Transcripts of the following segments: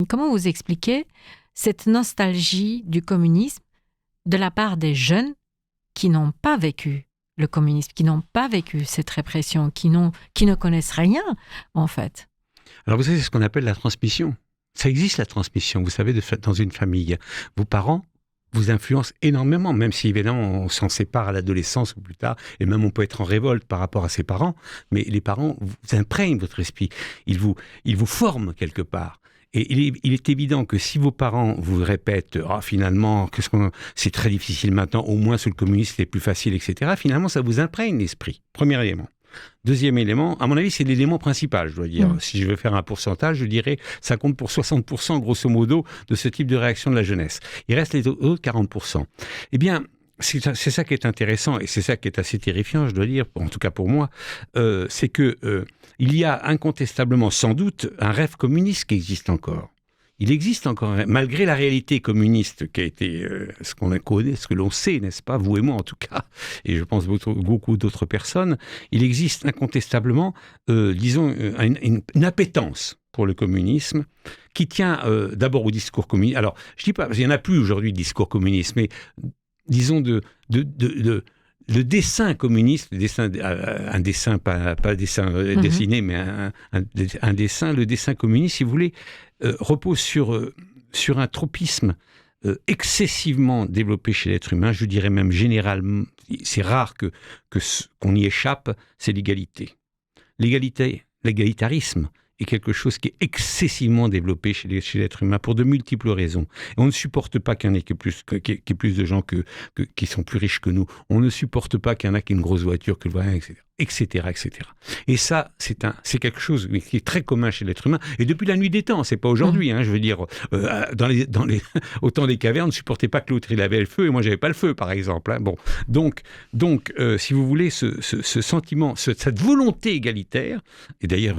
Comment vous expliquez cette nostalgie du communisme de la part des jeunes qui n'ont pas vécu le communisme, qui n'ont pas vécu cette répression, qui ne connaissent rien, en fait? Alors vous savez, c'est ce qu'on appelle la transmission. Ça existe, la transmission. Vous savez, dans une famille, vos parents vous influencent énormément, même si évidemment on s'en sépare à l'adolescence ou plus tard, et même on peut être en révolte par rapport à ses parents, mais les parents vous imprègnent votre esprit, ils vous forment quelque part. Et il est évident que si vos parents vous répètent finalement, c'est très difficile maintenant, au moins sous le communisme c'est plus facile, etc., finalement ça vous imprègne l'esprit, premier élément. Deuxième élément, à mon avis, c'est l'élément principal, je dois dire. Si je veux faire un pourcentage, je dirais ça compte pour 60%, grosso modo, de ce type de réaction de la jeunesse. Il reste les autres 40%. Eh bien, c'est ça qui est intéressant et c'est ça qui est assez terrifiant, je dois dire, en tout cas pour moi, c'est que il y a incontestablement, sans doute, un rêve communiste qui existe encore. Il existe encore, malgré la réalité communiste qui a été ce qu'on a codé, ce que l'on sait, n'est-ce pas, vous et moi en tout cas, et je pense beaucoup d'autres personnes, il existe incontestablement, disons, une appétence pour le communisme qui tient d'abord au discours communiste. Alors, je dis pas, il n'y en a plus aujourd'hui de discours communiste, mais disons le dessin communiste, un dessin, pas dessin dessiné, mais un dessin, le dessin communiste, si vous voulez, repose sur un tropisme excessivement développé chez l'être humain, je dirais même généralement, c'est rare qu'on y échappe, c'est l'égalité. L'égalitarisme est quelque chose qui est excessivement développé chez l'être humain pour de multiples raisons. Et on ne supporte pas qu'il y en ait qu'il y ait plus de gens qui sont plus riches que nous. On ne supporte pas qu'il y en ait qui aient une grosse voiture, que le voisin, etc., etc. Et ça, c'est quelque chose qui est très commun chez l'être humain. Et depuis la nuit des temps, c'est pas aujourd'hui. Je veux dire, au temps des cavernes, on ne supportait pas que l'autre il avait le feu et moi j'avais pas le feu, par exemple. Bon, donc, si vous voulez, ce sentiment, cette volonté égalitaire. Et d'ailleurs,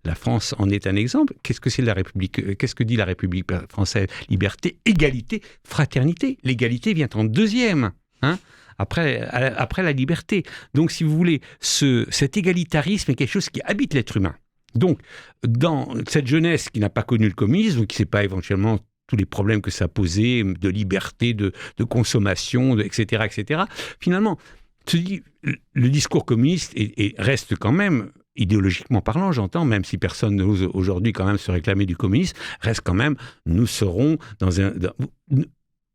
la France en est un exemple. Qu'est-ce que c'est la République? Qu'est-ce que dit la République française? Liberté, égalité, fraternité. L'égalité vient en deuxième. Après la liberté. Donc, si vous voulez, cet égalitarisme est quelque chose qui habite l'être humain. Donc, dans cette jeunesse qui n'a pas connu le communisme, ou qui ne sait pas éventuellement tous les problèmes que ça posait, de liberté, de consommation, etc., etc., finalement, se dit, le discours communiste reste quand même, idéologiquement parlant, j'entends, même si personne n'ose aujourd'hui quand même se réclamer du communisme, reste quand même, nous serons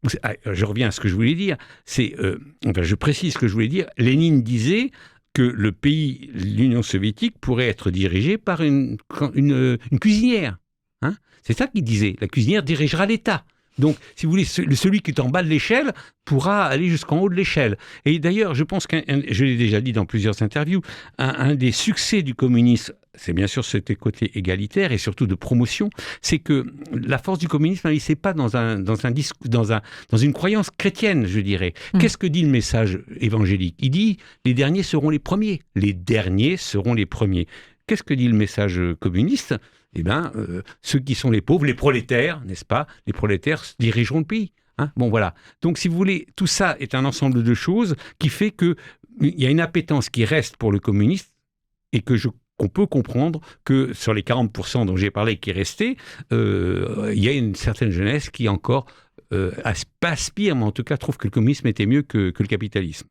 je reviens à ce que je voulais dire, je précise ce que je voulais dire. Lénine disait que le pays, l'Union soviétique, pourrait être dirigé par une cuisinière. C'est ça qu'il disait. La cuisinière dirigera l'État. Donc, si vous voulez, celui qui est en bas de l'échelle pourra aller jusqu'en haut de l'échelle. Et d'ailleurs, je pense je l'ai déjà dit dans plusieurs interviews, un des succès du communisme, c'est bien sûr ce côté égalitaire et surtout de promotion, c'est que la force du communisme, c'est pas dans une croyance chrétienne, je dirais. Qu'est-ce que dit le message évangélique? Il dit les derniers seront les premiers. Les derniers seront les premiers. Qu'est-ce que dit le message communiste? Eh bien, ceux qui sont les pauvres, les prolétaires, n'est-ce pas? Les prolétaires dirigeront le pays. Bon, voilà. Donc, si vous voulez, tout ça est un ensemble de choses qui fait qu'il y a une appétence qui reste pour le communiste et qu'on peut comprendre que sur les 40% dont j'ai parlé qui est resté, il y a une certaine jeunesse qui encore aspire, mais en tout cas trouve que le communisme était mieux que le capitalisme.